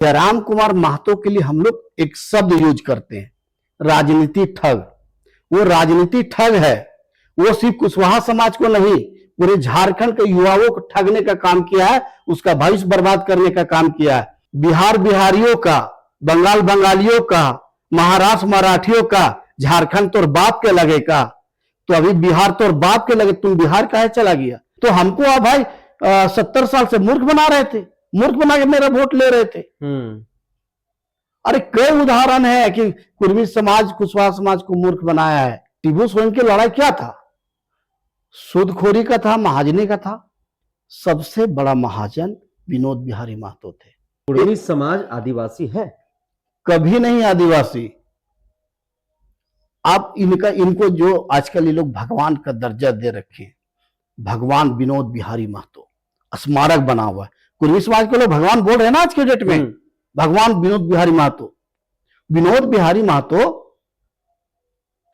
जयराम कुमार महतो के लिए हम लोग एक शब्द यूज करते हैं, राजनीति ठग। वो राजनीति ठग है। वो सिर्फ कुशवाहा समाज को नहीं, पूरे झारखंड के युवाओं को ठगने का काम किया है, उसका भविष्य बर्बाद करने का काम किया है। बिहार बिहारियों का, बंगाल बंगालियों का, महाराष्ट्र मराठियों का, झारखंड तो बाप के लगेगा। तो अभी बिहार तो बाप के लगे, तुम बिहार काहे चला गया? तो हमको अब भाई 70 साल से मूर्ख बना रहे थे, मूर्ख बना के मेरा वोट ले रहे थे। अरे कई उदाहरण है कि कुर्मी समाज कुशवाहा समाज को मूर्ख बनाया है। टीपू सुल्तान की लड़ाई क्या था? सूदखोरी का था, महाजनी का था। सबसे बड़ा महाजन विनोद बिहारी महतो थे। कुर्मी समाज आदिवासी है? कभी नहीं आदिवासी। आप इनको जो आजकल ये लोग भगवान का दर्जा दे रखे हैं, भगवान विनोद बिहारी महतो स्मारक बना हुआ है। कुर्मी समाज के लोग भगवान बोल रहे हैं ना आज के डेट में, भगवान विनोद बिहारी महतो। विनोद बिहारी महतो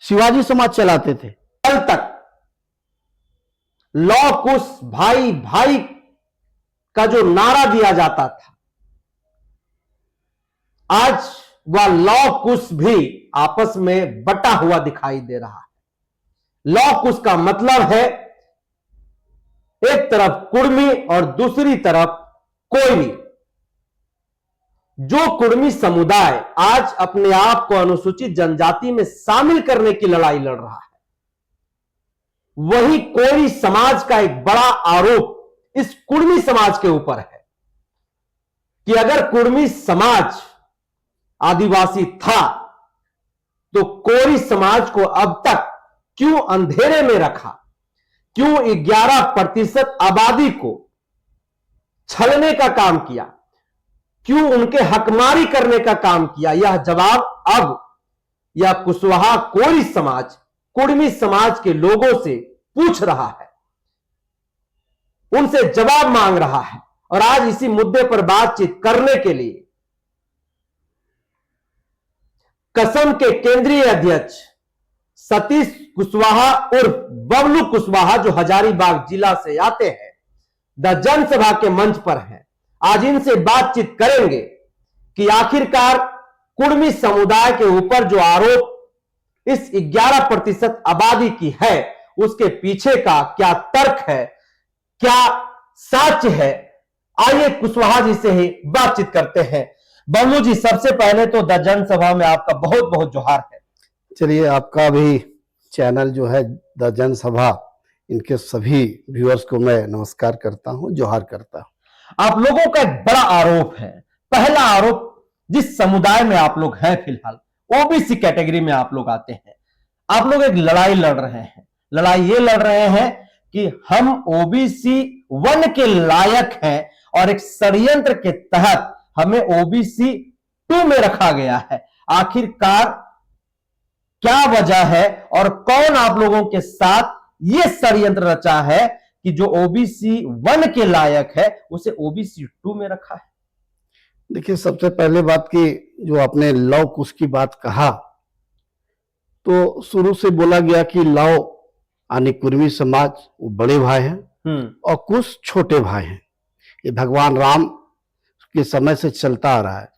शिवाजी समाज चलाते थे। कल तक लौ कुश भाई भाई का जो नारा दिया जाता था, आज वह लौ कुश भी आपस में बटा हुआ दिखाई दे रहा है। लौ कुश का मतलब है एक तरफ कुर्मी और दूसरी तरफ कोयली। जो कुर्मी समुदाय आज अपने आप को अनुसूचित जनजाति में शामिल करने की लड़ाई लड़ रहा है, वही कोयली समाज का एक बड़ा आरोप इस कुर्मी समाज के ऊपर है कि अगर कुर्मी समाज आदिवासी था तो कोयली समाज को अब तक क्यों अंधेरे में रखा, क्यों 11% आबादी को छलने का काम किया, क्यों उनके हकमारी करने का काम किया? यह जवाब अब यह कुशवाहा कोयली समाज कुर्मी समाज के लोगों से पूछ रहा है, उनसे जवाब मांग रहा है। और आज इसी मुद्दे पर बातचीत करने के लिए कसम के केंद्रीय अध्यक्ष सतीश कुशवाहा उर्फ बबलू कुशवाहा, जो हजारीबाग जिला से आते हैं, द जनसभा के मंच पर हैं। आज इनसे बातचीत करेंगे कि आखिरकार कुर्मी समुदाय के ऊपर जो आरोप इस 11% आबादी की है, उसके पीछे का क्या तर्क है, क्या सच है। आइए कुशवाहा जी से ही बातचीत करते हैं। बबलू जी, सबसे पहले तो द जनसभा में आपका बहुत बहुत जोहार है। चलिए, आपका भी चैनल जो है द जनसभा, इनके सभी व्यूअर्स को मैं नमस्कार करता हूं, जोहार करता हूं। आप लोगों का एक बड़ा आरोप है। पहला आरोप, जिस समुदाय में आप लोग हैं, फिलहाल ओबीसी कैटेगरी में आप लोग आते हैं, आप लोग एक लड़ाई लड़ रहे हैं। लड़ाई ये लड़ रहे हैं कि हम ओबीसी 1 के लायक हैं और एक षड्यंत्र के तहत हमें ओबीसी 2 में रखा गया है। आखिरकार क्या वजह है और कौन आप लोगों के साथ यह षड्यंत्र रचा है कि जो ओबीसी 1 के लायक है उसे ओबीसी 2 में रखा है? देखिए, सबसे पहले बात की जो आपने लौ कुश की बात कहा, तो शुरू से बोला गया कि लौ यानी कुर्मी समाज वो बड़े भाई हैं और कुश छोटे भाई हैं। ये भगवान राम के समय से चलता आ रहा है।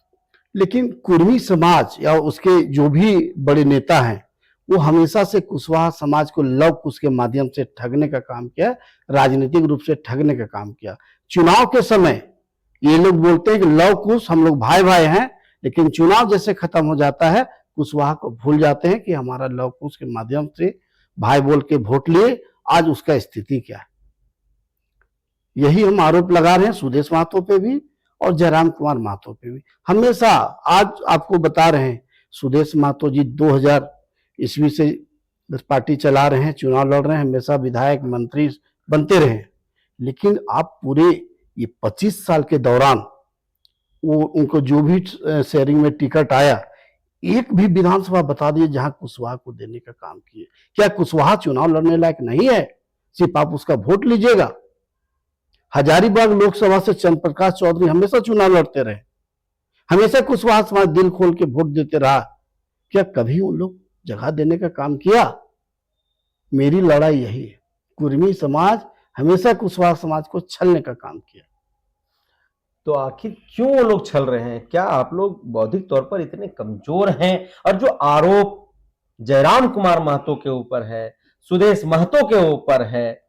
लेकिन कुर्मी समाज या उसके जो भी बड़े नेता हैं, वो हमेशा से कुशवाहा समाज को लव कुश के माध्यम से ठगने का काम किया, राजनीतिक रूप से ठगने का काम किया। चुनाव के समय ये लोग बोलते हैं कि लव कुश हम लोग भाई भाई हैं, लेकिन चुनाव जैसे खत्म हो जाता है, कुशवाहा को भूल जाते हैं कि हमारा लव कुश के माध्यम से भाई बोल के वोट लिए। आज उसका स्थिति क्या है, यही हम आरोप लगा रहे हैं सुदेश महतो पे भी और जयराम कुमार महतो पे भी। हमेशा आज आपको बता रहे हैं, सुदेश महतो जी 2000 ईस्वी से पार्टी चला रहे हैं, चुनाव लड़ रहे हैं, हमेशा विधायक मंत्री बनते रहे। लेकिन आप पूरे ये 25 साल के दौरान वो उनको जो भी शेयरिंग में टिकट आया, एक भी विधानसभा बता दिए जहां कुशवाहा को देने का काम किए। क्या कुशवाहा चुनाव लड़ने लायक नहीं है? सिर्फ आप उसका वोट लीजिएगा। हजारीबाग लोकसभा से चंद्र प्रकाश चौधरी हमेशा चुनाव लड़ते रहे, हमेशा कुशवाहा समाज दिल खोल के वोट देते रहा। क्या कभी उन लोग जगह देने का काम किया? मेरी लड़ाई यही है, कुर्मी समाज हमेशा कुशवाहा समाज को छलने का काम किया। तो आखिर क्यों वो लोग छल रहे हैं? क्या आप लोग बौद्धिक तौर पर इतने कमजोर हैं? और जो आरोप जयराम कुमार महतो के ऊपर है, सुदेश महतो के ऊपर है,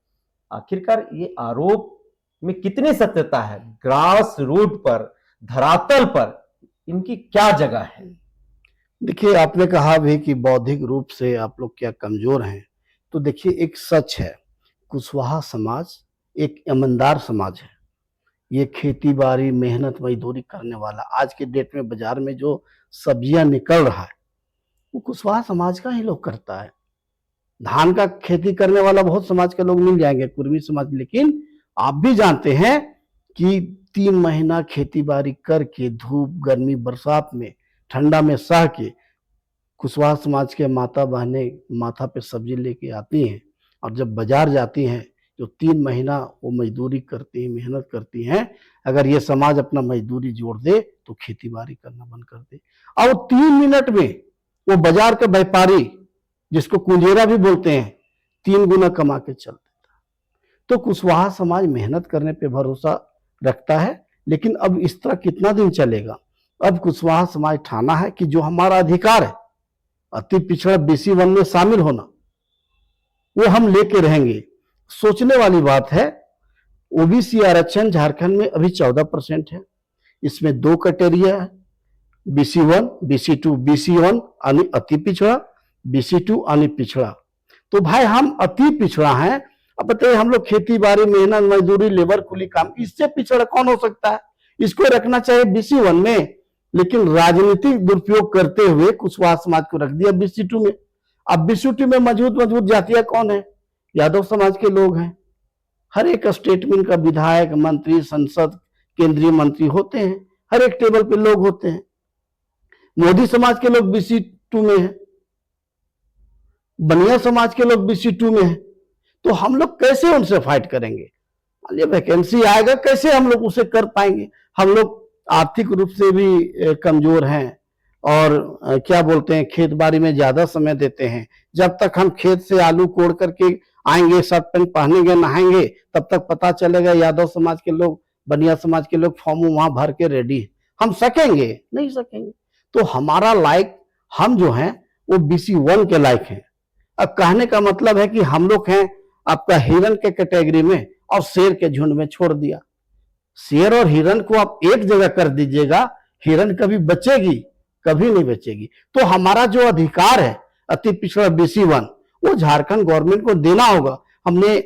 आखिरकार ये आरोप में कितनी सत्यता है? ग्रास रूट पर, धरातल पर इनकी क्या जगह है? देखिए, आपने कहा भी कि बौद्धिक रूप से आप लोग क्या कमजोर हैं। तो देखिए, एक सच है, कुशवाहा समाज एक ईमानदार समाज है। ये खेती बाड़ी मेहनत मजदूरी करने वाला, आज के डेट में बाजार में जो सब्जियां निकल रहा है वो कुशवाहा समाज का ही लोग करता है। धान का खेती करने वाला बहुत समाज के लोग मिल जाएंगे, कुर्मी समाज, लेकिन आप भी जानते हैं कि 3 महीना खेती बाड़ी करके धूप गर्मी बरसात में ठंडा में सह के कुशवाहा समाज के माता बहनें माथा पे सब्जी लेके आती हैं, और जब बाजार जाती हैं जो 3 महीना वो मजदूरी करती हैं, मेहनत करती हैं। अगर ये समाज अपना मजदूरी जोड़ दे तो खेती बाड़ी करना बंद कर दे, और 3 मिनट में वो बाजार के व्यापारी, जिसको कुंजेरा भी बोलते हैं, 3 गुना कमा के चल देता। तो कुशवाहा समाज मेहनत करने पे भरोसा रखता है, लेकिन अब इस तरह कितना दिन चलेगा? अब कुशवाहा समाज ठाना है कि जो हमारा अधिकार है, अति पिछड़ा BC1 में शामिल होना, वो हम लेके रहेंगे। सोचने वाली बात है, OBC आरक्षण झारखंड में अभी 14% है। इसमें 2 कैटेगरी है, BC1 BC2। BC1 यानी अति पिछड़ा, BC2 यानी पिछड़ा। तो भाई हम अति पिछड़ा हैं। अब बताइए, हम लोग खेती बाड़ी मेहनत मजदूरी लेबर कुली काम, इससे पिछड़ा कौन हो सकता है? इसको रखना चाहिए BC1 में, लेकिन राजनीतिक दुरुपयोग करते हुए कुशवाहा समाज को रख दिया BC2 में। अब BC2 में मजबूत जातियां कौन है? यादव समाज के लोग हैं। हर एक स्टेटमेंट का विधायक, मंत्री, संसद, केंद्रीय मंत्री होते हैं, हर एक टेबल पे लोग होते हैं। मोदी समाज के लोग BC2 में हैं, बनिया समाज के लोग BC2 में हैं। तो हम लोग कैसे उनसे फाइट करेंगे? ये वैकेंसी आएगा, कैसे हम लोग उसे कर पाएंगे? हम लोग आर्थिक रूप से भी कमजोर हैं, और क्या बोलते हैं, खेत बाड़ी में ज्यादा समय देते हैं। जब तक हम खेत से आलू कोड़ करके आएंगे, शर्ट पैंट पहनेंगे, नहाएंगे, तब तक पता चलेगा यादव समाज के लोग, बनिया समाज के लोग फॉर्म वहां भर के रेडी है। हम सकेंगे? नहीं सकेंगे। तो हमारा लायक, हम जो हैं वो BC1 के लायक हैं। अब कहने का मतलब है कि हम लोग हैं आपका हिरन के कैटेगरी में और शेर के झुंड में छोड़ दिया। शेर और हिरन को आप एक जगह कर दीजिएगा, हिरन कभी बचेगी? कभी नहीं बचेगी। तो हमारा जो अधिकार है अति पिछड़ा BC1, वो झारखंड गवर्नमेंट को देना होगा। हमने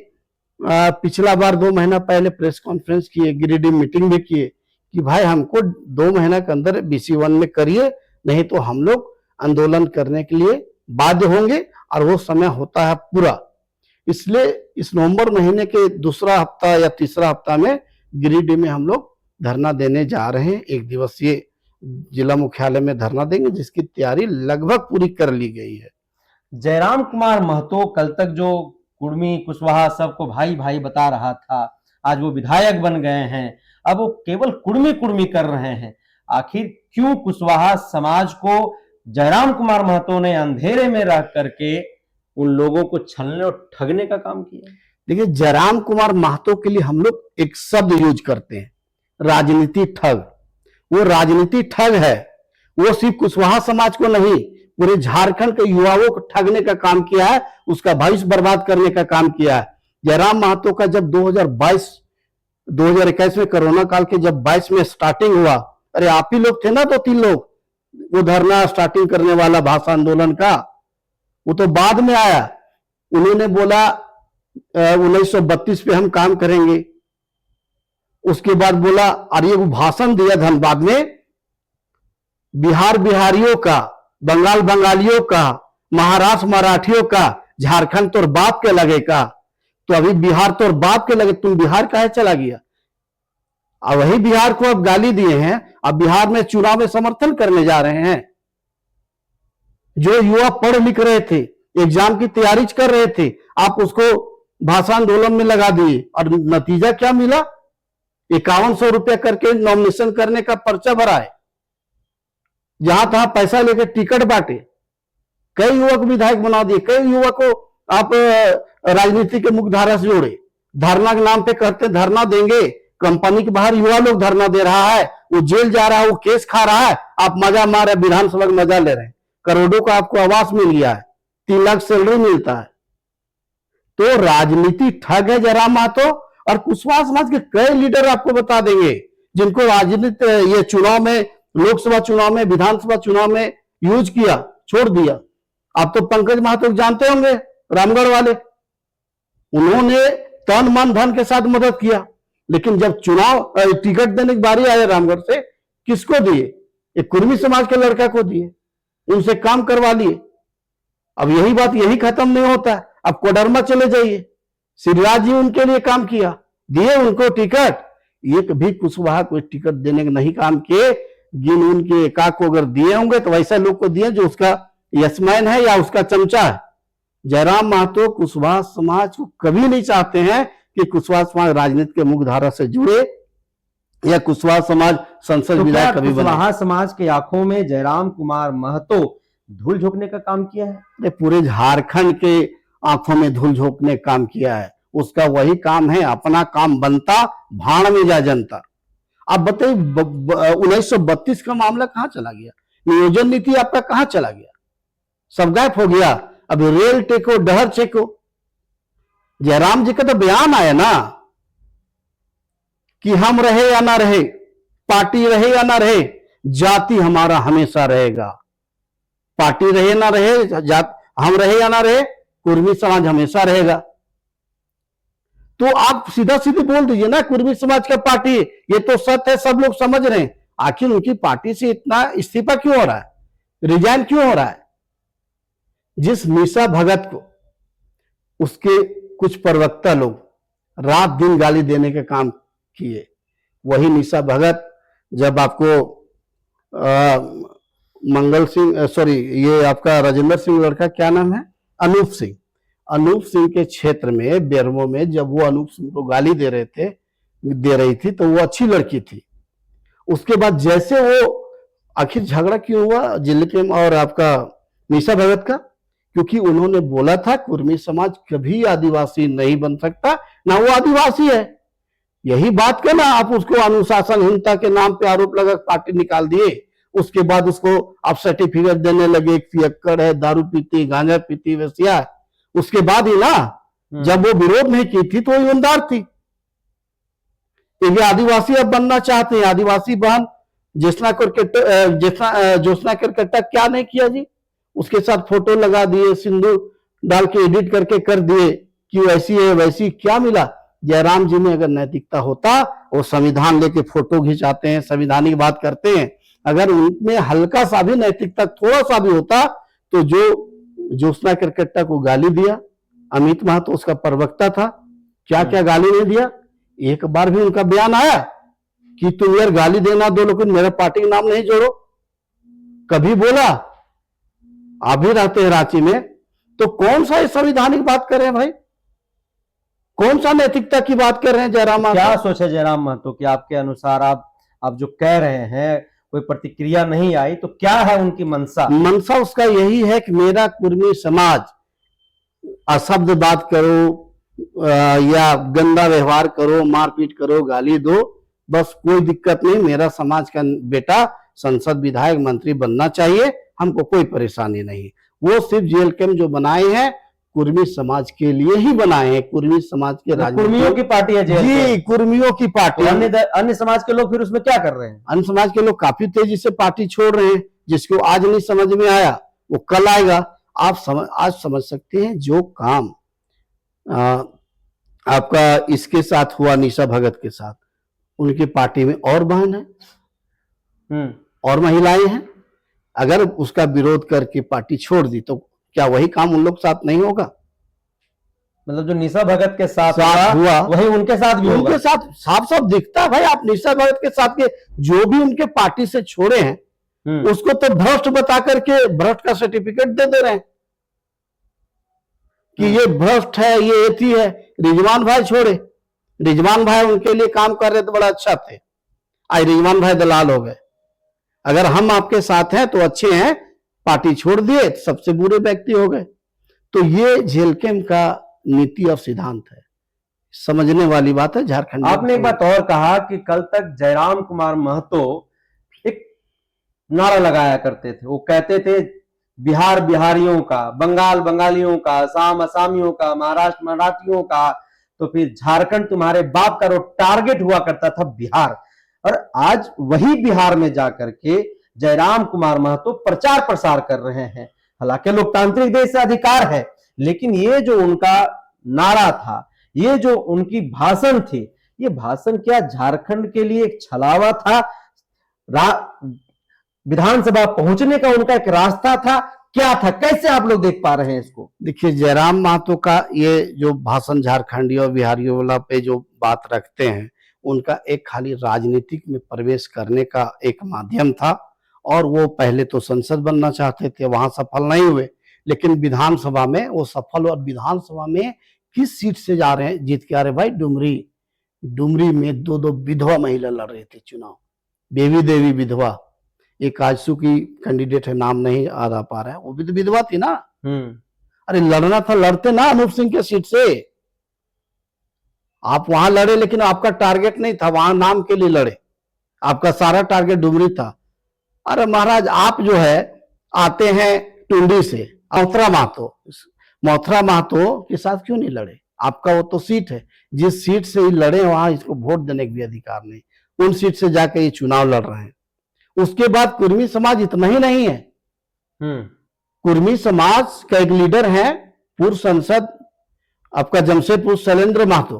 पिछला बार 2 महीना पहले प्रेस कॉन्फ्रेंस किए, गिरिडीह मीटिंग भी किए कि भाई हमको 2 महीना के अंदर BC1 में करिए, नहीं तो हम लोग आंदोलन करने के लिए बाध्य होंगे, और वो समय होता है पूरा। इसलिए इस नवंबर महीने के दूसरा हफ्ता या तीसरा हफ्ता में गिरिडीह में हम लोग धरना देने जा रहे हैं। 1 दिवसीय जिला मुख्यालय में धरना देंगे, जिसकी तैयारी लगभग पूरी कर ली गई है। जयराम कुमार महतो कल तक जो कुर्मी कुशवाहा सबको भाई भाई बता रहा था, आज वो विधायक बन गए हैं, अब वो केवल कुर्मी कुर्मी कर रहे हैं। आखिर क्यों कुशवाहा समाज को जयराम कुमार महतो ने अंधेरे में रह करके उन लोगों को छलने और ठगने का काम किया? देखिए, जयराम कुमार महतो के लिए हम लोग एक शब्द यूज करते हैं, राजनीति ठग। वो राजनीति ठग है। वो सिर्फ कुशवाहा समाज को नहीं, पूरे झारखंड के युवाओं को ठगने का काम किया है, उसका भविष्य बर्बाद करने का काम किया है। जयराम महतो का जब 2021 में कोरोना काल के जब 22 में स्टार्टिंग हुआ, अरे आप ही लोग थे ना, 2-3 लोग, वो धरना स्टार्टिंग करने वाला भाषा आंदोलन का, वो तो बाद में आया। उन्होंने बोला 1932 पे हम काम करेंगे। उसके बाद बोला, और ये भाषण दिया धनबाद में, बिहार बिहारियों का, बंगाल बंगालियों का, महाराष्ट्र मराठियों का, झारखंड तोर बाप के लगेगा। तो अभी बिहार तोर बाप के लगे, तुम बिहार काहे चला गया? और वही बिहार को अब गाली दिए हैं, अब बिहार में चुनाव में समर्थन करने जा रहे हैं। जो युवा पढ़ लिख रहे थे, एग्जाम की तैयारी कर रहे थे, आप उसको भाषा आंदोलन में लगा दिए, और नतीजा क्या मिला? 5100 रुपया करके नॉमिनेशन करने का पर्चा भरा है, जहां तहां पैसा लेकर टिकट बांटे, कई युवक विधायक बना दिए, कई युवक को आप राजनीति के मुख्य धारा से जोड़े। धरना के नाम पे कहते धरना देंगे, कंपनी के बाहर युवा लोग धरना दे रहा है, वो जेल जा रहा है, वो केस खा रहा है, आप मजा मार रहे, विधानसभा का मजा ले रहे हैं। करोड़ों का आपको आवास मिल गया है, 3 लाख सैलरी मिलता है। तो राजनीति ठग है जयराम महतो। और कुशवाहा समाज के कई लीडर आपको बता देंगे जिनको राजनीति ये चुनाव में, लोकसभा चुनाव में, विधानसभा चुनाव में यूज किया, छोड़ दिया। आप तो पंकज महतो जानते होंगे, रामगढ़ वाले, उन्होंने तन मन धन के साथ मदद किया, लेकिन जब चुनाव टिकट देने की बारी आया रामगढ़ से, किसको दिए? एक कुर्मी समाज के लड़का को दिए, उनसे काम करवा लिए। अब यही बात यही खत्म नहीं होता। अब कोडरमा चले जाइए, शिवराज जी उनके लिए काम किया, दिए उनको टिकट। एक भी कुशवाहा कोई टिकट देने का नहीं काम किए। गिन उनके एकाक को अगर दिए होंगे तो वैसे लोग को दिए जो उसका यशमैन है या उसका चमचा है। जयराम महतो कुशवाहा समाज को कभी नहीं चाहते हैं कि कुशवाहा समाज राजनीति के मुख्य धारा से जुड़े या कुशवाहा समाज संसद तो विधायक कभी बने। कुशवाहा समाज की आंखों में जयराम कुमार महतो धूल झोंकने का काम किया है? अरे पूरे झारखंड के आंखों में धूल झोंकने काम किया है। उसका वही काम है, अपना काम बनता, भाड़ में जा जनता। आप बताइए 1932 का मामला कहां चला गया? नियोजन नीति आपका कहां चला गया? सब गायब हो गया। अब रेल टेको, डहर चेको। जयराम जी का तो बयान आया ना कि हम रहे या ना रहे, पार्टी रहे या ना रहे, जाति हमारा हमेशा रहेगा। पार्टी रहे ना रहे, हम रहे या ना रहे, कुर्मी समाज हमेशा रहेगा। तो आप सीधा सीधे बोल दीजिए ना, कुर्मी समाज का पार्टी, ये तो सत्य है, सब लोग समझ रहे हैं। आखिर उनकी पार्टी से इतना इस्तीफा क्यों हो रहा है, रिजाइन क्यों हो रहा है? जिस निशा भगत को उसके कुछ प्रवक्ता लोग रात दिन गाली देने का काम किए, वही निशा भगत जब आपको मंगल सिंह, सॉरी ये आपका राजेंद्र सिंह लड़का क्या नाम है, अनूप सिंह, अनूप सिंह के क्षेत्र में बेरमो में जब वो अनूप सिंह को गाली दे रही थी तो वो अच्छी लड़की थी। उसके बाद जैसे वो, आखिर झगड़ा क्यों हुआ जिले के और आपका निशा भगत का? क्योंकि उन्होंने बोला था कुर्मी समाज कभी आदिवासी नहीं बन सकता, ना वो आदिवासी है। यही बात का ना आप उसको अनुशासनहीनता के नाम पे आरोप लगा पार्टी निकाल दिए। उसके बाद उसको आप सर्टिफिकेट देने लगे, पियक्कड़ है, दारू पीती, गांजा पीती, वैसिया है। उसके बाद ही ना जब वो विरोध नहीं की थी तो वो ईमानदार थी। ये आदिवासी अब बनना चाहते हैं। आदिवासी बहन ज्योत्सना करकट्टा क्या नहीं किया जी? उसके साथ फोटो लगा दिए, सिंदूर डाल के एडिट करके कर दिए कि वैसी है वैसी, क्या मिला? जयराम जी में अगर नैतिकता होता, वो संविधान लेके फोटो खिंचाते हैं, संविधानिक बात करते हैं। अगर उनमें हल्का सा भी नैतिकता थोड़ा सा भी होता तो जो ज्योत्सना करकट्टा को गाली दिया, अमित महतो उसका प्रवक्ता था, क्या क्या गाली नहीं दिया? एक बार भी उनका बयान आया कि तुम यार गाली देना दो लेकिन मेरा पार्टी का नाम नहीं जोड़ो? कभी बोला? आप भी रहते हैं रांची में, तो कौन सा संवैधानिक बात कर रहे हैं भाई? कौन सा नैतिकता की बात कर रहे हैं जयराम महतो? क्या सोचा जयराम महतो कि आपके अनुसार आप जो कह रहे हैं कोई प्रतिक्रिया नहीं आई, तो क्या है उनकी मंशा? मंशा उसका यही है कि मेरा कुर्मी समाज अशब्द बात करो या गंदा व्यवहार करो, मारपीट करो, गाली दो, बस कोई दिक्कत नहीं, मेरा समाज का बेटा संसद विधायक मंत्री बनना चाहिए, हमको कोई परेशानी नहीं। वो सिर्फ जेल कैंप जो बनाए हैं कुर्मी समाज के लिए ही बनाए हैं, कुर्मी समाज के कुर्मियों की पार्टी है जी, कुर्मियों की पार्टी। अन्य समाज के लोग फिर उसमें क्या कर रहे हैं? अन्य समाज के लोग काफी तेजी से पार्टी छोड़ रहे हैं। जिसको आज नहीं समझ में आया वो कल आएगा। आप आज समझ सकते हैं जो काम आपका इसके साथ हुआ, निशा भगत के साथ, उनकी पार्टी में और बहन है, और महिलाएं हैं। अगर उसका विरोध करके पार्टी छोड़ दी तो क्या वही काम उन लोग साथ नहीं होगा? मतलब जो निशा भगत के साथ हुआ वही उनके साथ भी होगा। उनके साथ साफ साफ दिखता है भाई। आप निशा भगत के साथ के जो भी उनके पार्टी से छोड़े हैं उसको तो भ्रष्ट बता करके भ्रष्ट का सर्टिफिकेट दे रहे हैं कि ये भ्रष्ट है, ये एथी है। रिजवान भाई छोड़े, रिजवान भाई उनके लिए काम कर रहे तो बड़ा अच्छा थे, आज रिजवान भाई दलाल हो गए। अगर हम आपके साथ हैं तो अच्छे हैं, पार्टी छोड़ दिए तो सबसे बुरे व्यक्ति हो गए। तो ये जेल कैंप का नीति और सिद्धांत है। समझने वाली बात है। झारखंड आपने एक बात और कहा कि कल तक जयराम कुमार महतो एक नारा लगाया करते थे, वो कहते थे बिहार बिहारियों का, बंगाल बंगालियों का, असम असामियों का, महाराष्ट्र मराठियों का, तो फिर झारखंड तुम्हारे बाप का। टारगेट हुआ करता था बिहार। और आज वही बिहार में जाकर के जयराम कुमार महतो प्रचार प्रसार कर रहे हैं। हालांकि लोकतांत्रिक देश से अधिकार है, लेकिन ये जो उनका नारा था, ये जो उनकी भाषण थे, ये भाषण क्या झारखंड के लिए एक छलावा था? विधानसभा पहुंचने का उनका एक रास्ता था? क्या था? कैसे आप लोग देख पा रहे हैं इसको? देखिए, जयराम महतो का ये जो भाषण झारखंडियों बिहारियों वाला पे जो बात रखते हैं, उनका एक खाली राजनीतिक में प्रवेश करने का एक माध्यम था। और वो पहले तो संसद बनना चाहते थे, वहां सफल नहीं हुए, लेकिन विधानसभा में वो सफल। और विधानसभा में किस सीट से जा रहे हैं, जीत के आ रहे भाई? डुमरी में दो विधवा महिला लड़ रही थी चुनाव, बेबी देवी विधवा। एक आजसू की कैंडिडेट है, नाम नहीं आ पा रहा है, वो भी तो विधवा थी ना। अरे लड़ना था, लड़ते ना अनूप सिंह के सीट से। आप वहां लड़े, लेकिन आपका टारगेट नहीं था, वहां नाम के लिए लड़े, आपका सारा टारगेट डुमरी था। अरे महाराज, आप जो है आते हैं टुंडी से, मथुरा महतो के साथ क्यों नहीं लड़े? आपका वो तो सीट है, जिस सीट से ही लड़े वहां इसको वोट देने का भी अधिकार नहीं। उन सीट से जाके ये चुनाव लड़ रहे हैं। उसके बाद कुर्मी समाज इतना ही नहीं है, कुर्मी समाज का एक लीडर है, पूर्व सांसद आपका जमशेदपुर शैलेंद्र महतो।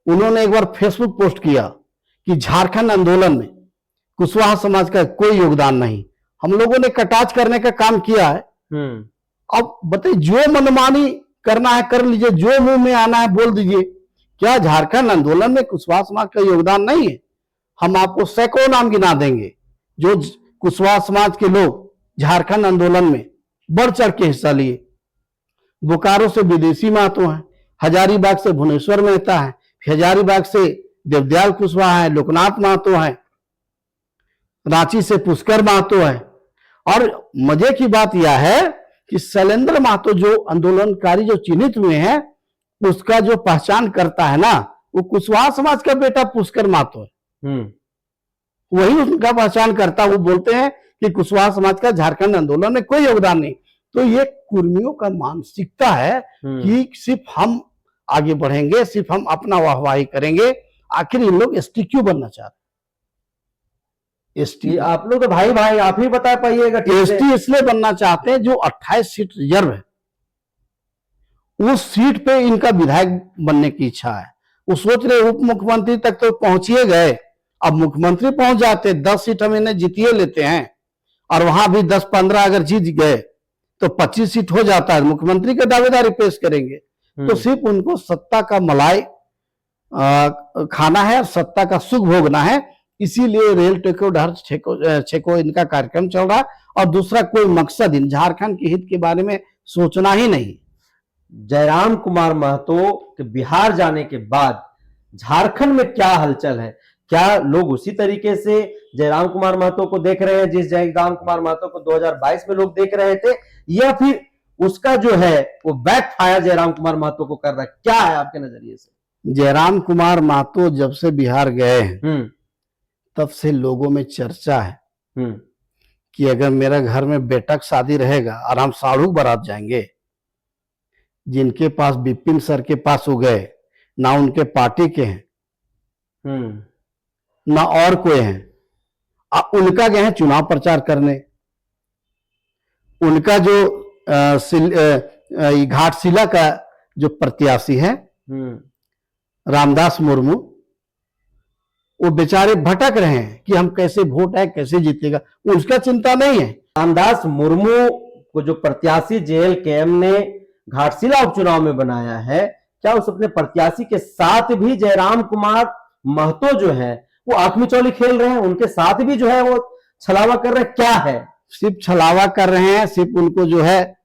उन्होंने एक बार फेसबुक पोस्ट किया कि झारखंड आंदोलन में कुशवाहा समाज का कोई योगदान नहीं, हम लोगों ने कटाच करने का काम किया है। अब बताइए, जो मनमानी करना है कर लीजिए, जो मुंह में आना है बोल दीजिए। क्या झारखंड आंदोलन में कुशवाहा समाज का योगदान नहीं है? हम आपको सैकड़ों नाम गिना देंगे जो कुशवाहा समाज के लोग झारखंड आंदोलन में बढ़ चढ़ के हिस्सा लिए। बोकारो से विदेशी महतो हैं, हजारीबाग से भुवनेश्वर मेहता है, हजारीबाग से देवदयाल कुशवाहा है, लोकनाथ महतो है, रांची से पुष्कर महतो है। और मजे की बात यह है कि शैलेंद्र महतो जो आंदोलनकारी जो चिन्हित हुए हैं, उसका जो पहचान करता है ना, वो कुशवाहा समाज का बेटा पुष्कर महतो है। वही उनका पहचान करता। वो बोलते हैं कि कुशवाहा समाज का झारखंड आंदोलन में कोई योगदान नहीं। तो ये कुर्मियों का मानसिकता है कि सिर्फ हम आगे बढ़ेंगे, सिर्फ हम अपना वाहवाही करेंगे। आखिर इन लोग एसटी क्यों बनना चाहते? एसटी आप लोग तो भाई भाई आप ही बता पाइएगा। एसटी इसलिए बनना चाहते हैं जो 28 सीट रिजर्व है, उस सीट पे इनका विधायक बनने की इच्छा है। वो सोच रहे उप मुख्यमंत्री तक तो पहुंचिए गए, अब मुख्यमंत्री पहुंच जाते, 10 सीट हम इन्हें जीतिए लेते हैं, और वहां भी 10-15 अगर जीत गए तो 25 सीट हो जाता है, मुख्यमंत्री का दावेदारी पेश करेंगे। तो सिर्फ उनको सत्ता का मलाई खाना है, सत्ता का सुख भोगना है। इसीलिए रेल टेको डर छेको इनका कार्यक्रम चल रहा है, और दूसरा कोई मकसद इन झारखंड के हित के बारे में सोचना ही नहीं। जयराम कुमार महतो के बिहार जाने के बाद झारखंड में क्या हलचल है? क्या लोग उसी तरीके से जयराम कुमार महतो को देख रहे हैं जिस जयराम कुमार महतो को 2022 में लोग देख रहे थे, या फिर उसका जो है वो बैकफायर जयराम कुमार महतो को कर रहा है? क्या है आपके नजरिए से? जयराम कुमार महतो जब से बिहार गए हैं तब से लोगों में चर्चा है कि अगर मेरा घर में बेटा की शादी रहेगा और हम साड़ू बारात जाएंगे, जिनके पास विपिन सर के पास हो गए, ना उनके पार्टी के हैं ना और कोई हैं, उनका गए हैं चुनाव प्रचार करने। उनका जो घाटशिला का जो प्रत्याशी है रामदास मुर्मू, वो बेचारे भटक रहे हैं कि हम कैसे वोट है, कैसे जीतेगा, उसका चिंता नहीं है। रामदास मुर्मू को जो प्रत्याशी जेएलकेएम ने घाटशिला उपचुनाव में बनाया है, क्या उस अपने प्रत्याशी के साथ भी जयराम कुमार महतो जो है वो आंख मिचौली खेल रहे हैं? उनके साथ भी जो है वो छलावा कर रहे हैं? क्या है? सिर्फ छलावा कर रहे हैं, सिर्फ उनको जो है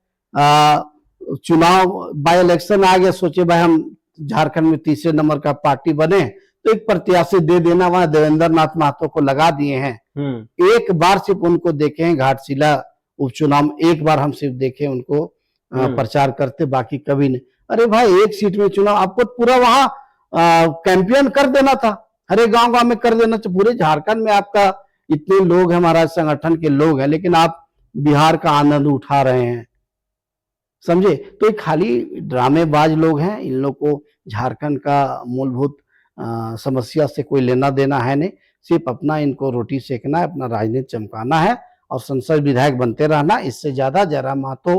चुनाव बाय इलेक्शन आ गया, सोचे भाई हम झारखंड में तीसरे नंबर का पार्टी बने तो एक प्रत्याशी दे देना, वहां देवेंद्र नाथ महतो को लगा दिए हैं। एक बार सिर्फ उनको देखे हैं घाटशिला उपचुनाव में, एक बार हम सिर्फ देखे उनको प्रचार करते, बाकी कभी नहीं। अरे भाई एक सीट में चुनाव, आपको पूरा वहां कैंपेन कर देना था, हर एक गांव गांव में कर देना चाहिए। पूरे झारखंड में आपका इतने लोग हैं, हमारा संगठन के लोग हैं, लेकिन आप बिहार का आनंद उठा रहे हैं, समझे। तो ये खाली ड्रामेबाज लोग हैं, इन लोग को झारखंड का मूलभूत समस्या से कोई लेना देना है नहीं, सिर्फ अपना इनको रोटी सेकना है, अपना राजनीति चमकाना है और संसद विधायक बनते रहना, इससे ज्यादा जयराम महतो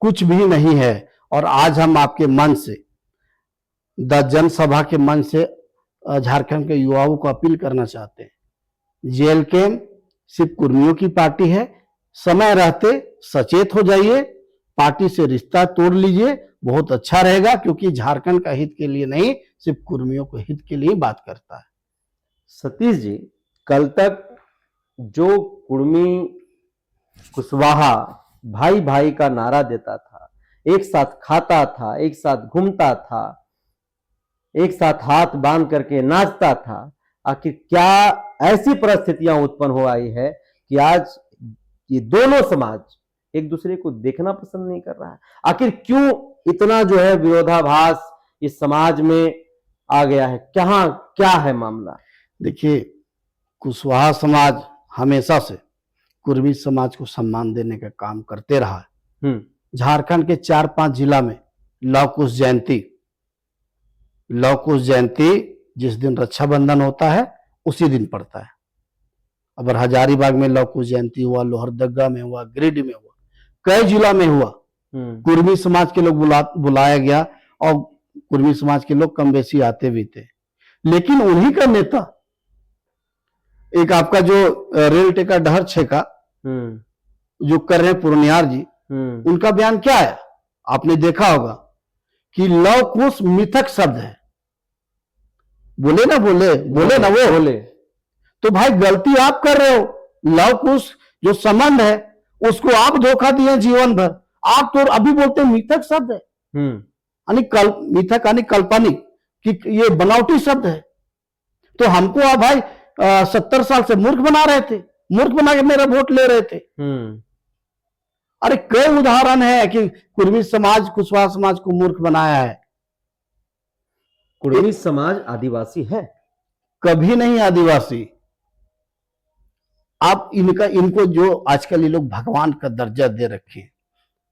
कुछ भी नहीं है। और आज हम आपके मन से, द जनसभा के मन से झारखंड के युवाओं को अपील करना चाहते हैं, जेएलके सिर्फ कुर्मियों की पार्टी है, समय रहते सचेत हो जाइए, पार्टी से रिश्ता तोड़ लीजिए, बहुत अच्छा रहेगा, क्योंकि झारखंड का हित के लिए नहीं, सिर्फ कुर्मियों को हित के लिए बात करता है। सतीश जी, कल तक जो कुर्मी कुशवाहा भाई भाई का नारा देता था, एक साथ खाता था, एक साथ घूमता था, एक साथ हाथ बांध करके नाचता था, आखिर क्या ऐसी परिस्थितियां उत्पन्न हो आई है कि आज ये दोनों समाज एक दूसरे को देखना पसंद नहीं कर रहा है? आखिर क्यों इतना जो है विरोधाभास इस समाज में आ गया है? क्या है मामला? देखिए, कुशवाहा समाज हमेशा से कुर्मी समाज को सम्मान देने का काम करते रहा है। झारखंड के 4-5 जिला में लव कुश जयंती जिस दिन रक्षाबंधन होता है उसी दिन पड़ता है। अगर हजारीबाग में लव कुश जयंती हुआ, लोहरदगा में हुआ, गिरिडीह में हुआ, कई जिला में हुआ, कुर्मी समाज के लोग बुलाया गया और कुर्मी समाज के लोग कम बेसी आते भी थे। लेकिन उन्हीं का नेता, एक आपका जो रेल टेका डहर छेका जो कर रहे हैं पुरनियार जी, उनका बयान क्या है आपने देखा होगा कि लव कुश मिथक शब्द है। बोले ना वो तो भाई गलती आप कर रहे हो। लव कुश जो संबंध है उसको आप धोखा दिए जीवन भर, आप तो अभी बोलते हैं मिथक शब्द है, मिथक यानी काल्पनिक, कि ये बनावटी शब्द है। तो हमको आप भाई 70 साल से मूर्ख बना रहे थे, मूर्ख बना के मेरा वोट ले रहे थे। अरे कई उदाहरण है कि कुर्मी समाज कुशवाहा समाज को मूर्ख बनाया है। कुर्मी समाज आदिवासी है? कभी नहीं आदिवासी। आप इनको जो आजकल ये लोग भगवान का दर्जा दे रखे,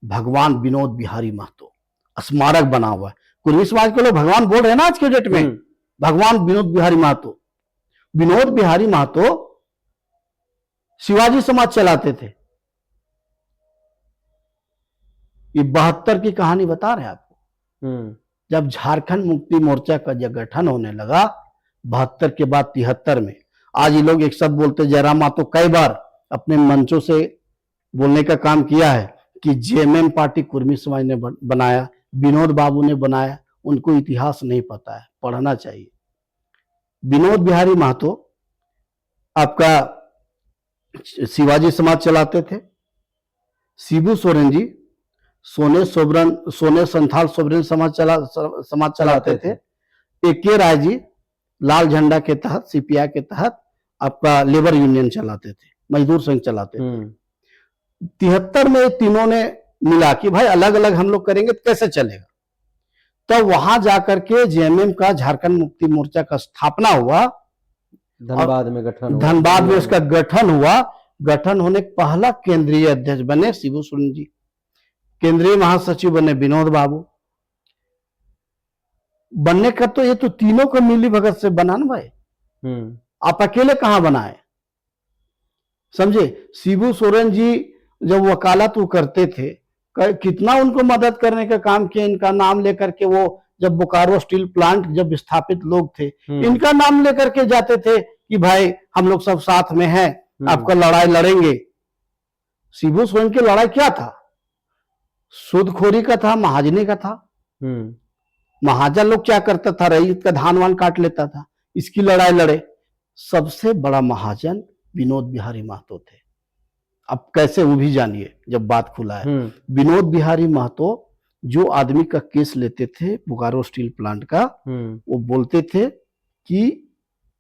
भगवान विनोद बिहारी महतो स्मारक बना हुआ है। कुर्मी समाज के लोग भगवान बोल रहे हैं ना आज के डेट में, भगवान विनोद बिहारी महतो। विनोद बिहारी महतो शिवाजी समाज चलाते थे। ये 72 की कहानी बता रहे हैं आपको। जब झारखंड मुक्ति मोर्चा का जब गठन होने लगा 72 के बाद 73 में, आज ये लोग एक शब्द बोलते, जयराम महतो कई बार अपने मंचों से बोलने का काम किया है कि जेएमएम पार्टी कुर्मी समाज ने बनाया, विनोद बाबू ने बनाया, उनको इतिहास नहीं पता है, पढ़ना चाहिए। विनोद बिहारी महतो आपका शिवाजी समाज चलाते थे। शिबू सोरेन जी सोने संथाल सोवरेन समाज चलाते थे। ए.के. राय जी लाल झंडा के तहत, सीपीआई के तहत आपका लेबर यूनियन चलाते थे, मजदूर संघ चलाते थे। 73 में तीनों ने मिला कि भाई अलग अलग हम लोग करेंगे तो कैसे चलेगा। तब वहां जाकर के जेएमएम का झारखंड मुक्ति मोर्चा का स्थापना हुआ, धनबाद में उसका गठन हुआ। गठन होने पहला केंद्रीय अध्यक्ष बने शिबू सोरेन जी, केंद्रीय महासचिव बने विनोद बाबू। बनने का तो ये तो तीनों को मिली भगत से बना ना भाई, आप अकेले कहां बनाए, समझे। शिबू सोरेन जी जब वकालत वो करते थे, कितना उनको मदद करने का काम किया। इनका नाम लेकर के वो जब बोकारो स्टील प्लांट जब स्थापित लोग थे, इनका नाम लेकर के जाते थे कि भाई हम लोग सब साथ में हैं, आपका लड़ाई लड़ेंगे। शिबू सोरेन की लड़ाई क्या था? सूदखोरी का था, महाजनी का था। महाजन लोग क्या करता था, रईत का धान वान काट लेता था, इसकी लड़ाई लड़े। सबसे बड़ा महाजन विनोद बिहारी महतो थे। अब कैसे वो भी जानिए जब बात खुला है। विनोद बिहारी महतो जो आदमी का केस लेते थे बोकारो स्टील प्लांट का, वो बोलते थे कि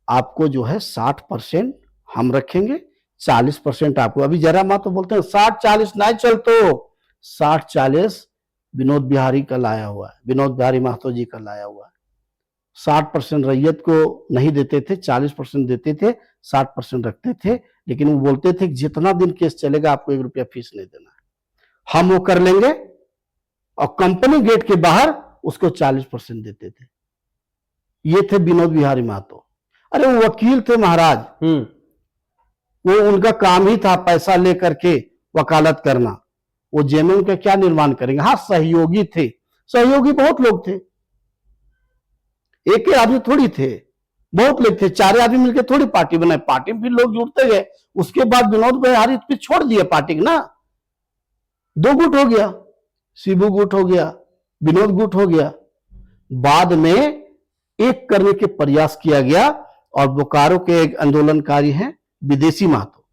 आपको जो है 60% हम रखेंगे, 40% आपको। अभी जरा महतो बोलते हैं 60-40 नहीं चलतो, 60-40 विनोद बिहारी का लाया हुआ है, विनोद बिहारी महतो जी का लाया हुआ है। 60% रैयत को नहीं देते थे, 40% देते थे, 60% रखते थे, लेकिन वो बोलते थे कि जितना दिन केस चलेगा आपको 1 रुपया फीस नहीं देना है, हम वो कर लेंगे। और कंपनी गेट के बाहर उसको 40% देते थे। ये थे विनोद बिहारी महतो। अरे वो वकील थे महाराज, वो उनका काम ही था पैसा लेकर के वकालत करना। वो जेएमएम का क्या निर्माण करेंगे? हाँ, सहयोगी थे, सहयोगी बहुत लोग थे, एक ही आदमी थोड़ी थे, बहुत लोग थे। 4 आदमी मिलकर थोड़ी पार्टी बनाए, पार्टी में फिर लोग जुड़ते गए। उसके बाद विनोद बिहारी पे छोड़ दिया पार्टी ना, 2 गुट हो गया, शिबू गुट हो गया, विनोद गुट हो गया। बाद में एक करने के प्रयास किया गया और बोकारो के एक आंदोलनकारी हैं विदेशी महतो,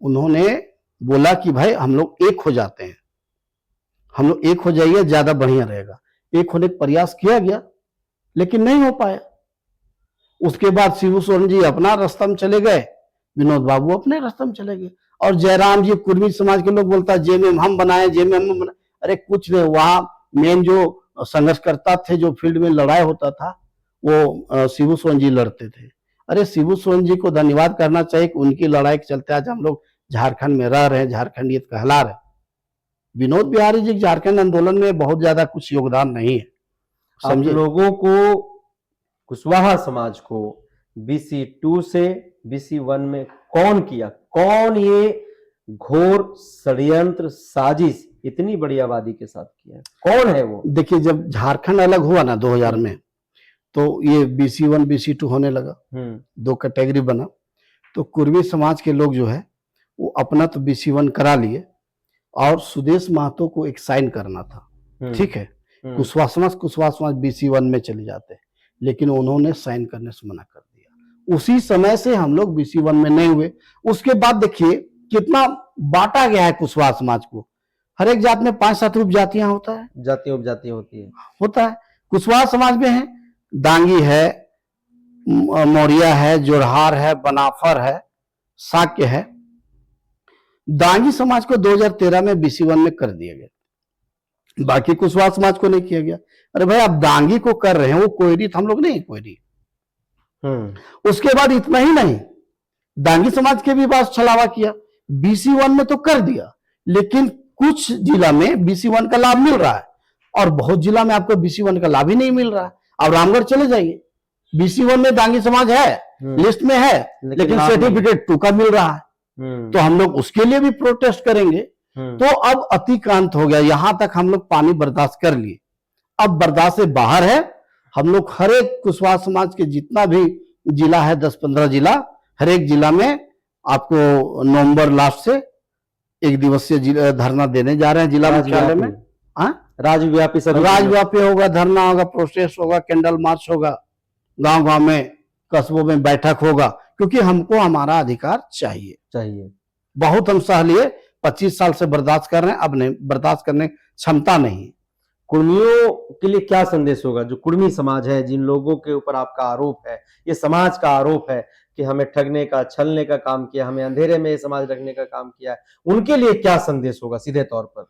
उन्होंने बोला कि भाई हम लोग एक हो जाते हैं, हम लोग एक हो जाइए, ज्यादा बढ़िया रहेगा। एक होने का प्रयास किया गया लेकिन नहीं हो पाया। उसके बाद शिबू सोरेन जी अपना रास्ता में चले गए, विनोद बाबू अपने रास्ते में चले गए। और जयराम जी कुर्मी समाज के लोग बोलता जेएमएम हम बनाए, जेएमएम हम बनाए। अरे कुछ नहीं, वहां मेन जो संघर्षकर्ता थे, जो फील्ड में लड़ाई होता था, वो शिबू सोरेन जी लड़ते थे। अरे शिबू सोरेन जी को धन्यवाद करना चाहिए कि उनकी लड़ाई के चलते आज हम लोग झारखंड में रह रहे हैं, झारखंडियत कहला रहे। विनोद बिहारी जी झारखंड आंदोलन में बहुत ज्यादा कुछ योगदान नहीं है, हम लोगों को, कुशवाहा समाज को BC2 से BC1 में कौन किया, कौन ये घोर षड्यंत्र साजिश इतनी बड़ी आबादी के साथ किया, कौन है वो? देखिए, जब झारखंड अलग हुआ ना 2000 में, तो ये BC1 BC2 होने लगा, 2 कैटेगरी बना। तो कुर्मी समाज के लोग जो है वो अपना तो BC1 करा लिए और सुदेश महतो को एक साइन करना था, ठीक है। कुशवाहा समाज BC1 में चले जाते हैं, लेकिन उन्होंने साइन करने से मना कर दिया। उसी समय से हम लोग BC1 में नहीं हुए। उसके बाद देखिए कितना बांटा गया है कुशवाहा समाज को। हर एक जात में 5-7 उपजातियां होता है, जातियां उपजातियां होता है। कुशवाहा समाज में है दांगी है, मौर्या है, जोरहार है, बनाफर है, साक्य है। दांगी समाज को 2013 में BC1 में कर दिया गया, बाकी कुशवाहा समाज को नहीं किया गया। अरे भाई, आप दांगी को कर रहे हैं, वो कोयरी हम लोग नहीं, कोयरी। उसके बाद इतना ही नहीं, दांगी समाज के भी पास छलावा किया, BC1 में तो कर दिया, लेकिन कुछ जिला में BC1 का लाभ मिल रहा है और बहुत जिला में आपको BC1 का लाभ ही नहीं मिल रहा है। अब रामगढ़ चले जाइए, BC1 में दांगी समाज है, लिस्ट में है, लेकिन सर्टिफिकेट 2 का मिल रहा है। तो हम लोग उसके लिए भी प्रोटेस्ट करेंगे। तो अब अतिक्रांत हो गया, यहां तक हम लोग पानी बर्दाश्त कर लिए, अब बर्दाश्त से बाहर है। हम लोग हर एक कुशवाहा समाज के जितना भी जिला है, 10-15 जिला, हर एक जिला में आपको नवंबर लास्ट से 1 दिवसीय धरना देने जा रहे हैं जिला मुख्यालय में। राज्यव्यापी होगा, धरना होगा, प्रोटेस्ट होगा, कैंडल मार्च होगा, गांव गांव में, कस्बों में बैठक होगा, क्योंकि हमको हमारा अधिकार चाहिए। बहुत हम सह लिए, 25 साल से बर्दाश्त कर रहे हैं, अब नहीं बर्दाश्त करने क्षमता नहीं। कुर्मियों के लिए क्या संदेश होगा, जो कुर्मी समाज है, जिन लोगों के ऊपर आपका आरोप है, ये समाज का आरोप है कि हमें ठगने का, छलने का काम किया, हमें अंधेरे में समाज रखने का काम किया है, उनके लिए क्या संदेश होगा सीधे तौर पर?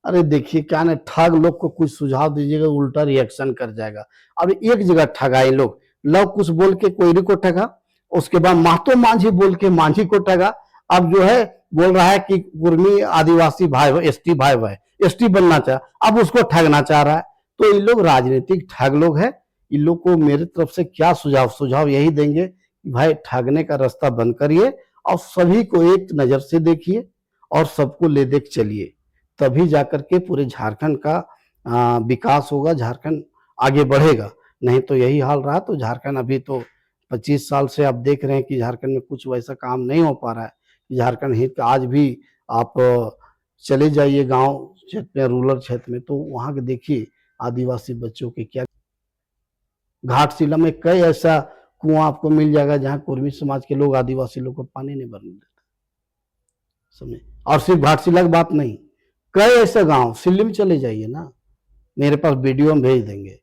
अरे देखिए, क्या ना, ठग लोग को कुछ सुझाव दीजिएगा, उल्टा रिएक्शन कर जाएगा। अब एक जगह ठगाए लोग, लव कुछ बोल के कोयरी को ठगा, उसके बाद महतो मांझी बोल के मांझी को ठगा, अब जो है बोल रहा है कि कुर्मी आदिवासी भाई, ST भाई, ST बनना चाह, अब उसको ठगना चाह रहा है। तो ये लोग राजनीतिक ठग लोग हैं। इन लोग को मेरी तरफ से क्या सुझाव यही देंगे कि भाई ठगने का रास्ता बंद करिए और सभी को एक नजर से देखिए और सबको ले देख चलिए, तभी जाकर के पूरे झारखंड का विकास होगा, झारखंड आगे बढ़ेगा। नहीं तो यही हाल रहा तो झारखंड अभी तो 25 साल से आप देख रहे हैं कि झारखंड में कुछ वैसा काम नहीं हो पा रहा है। झारखंड हित आज भी आप चले जाइए गांव क्षेत्र में, रूरल क्षेत्र में, तो वहां के देखिए आदिवासी बच्चों के क्या, घाटशिला में कई ऐसा कुआं आपको मिल जाएगा जहां कुर्मी समाज के लोग, आदिवासी लोग को पानी नहीं भरने देते, समझे। और सिर्फ घाटशिला की बात नहीं, कई ऐसे गांव, सिल्ली में चले जाइए ना, मेरे पास वीडियो हम भेज देंगे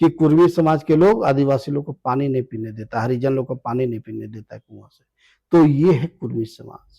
कि कुर्मी समाज के लोग आदिवासी लोग को पानी नहीं पीने देता, हरिजन लोग को पानी नहीं पीने देता कुआं से। तो ये है कुर्मी समाज।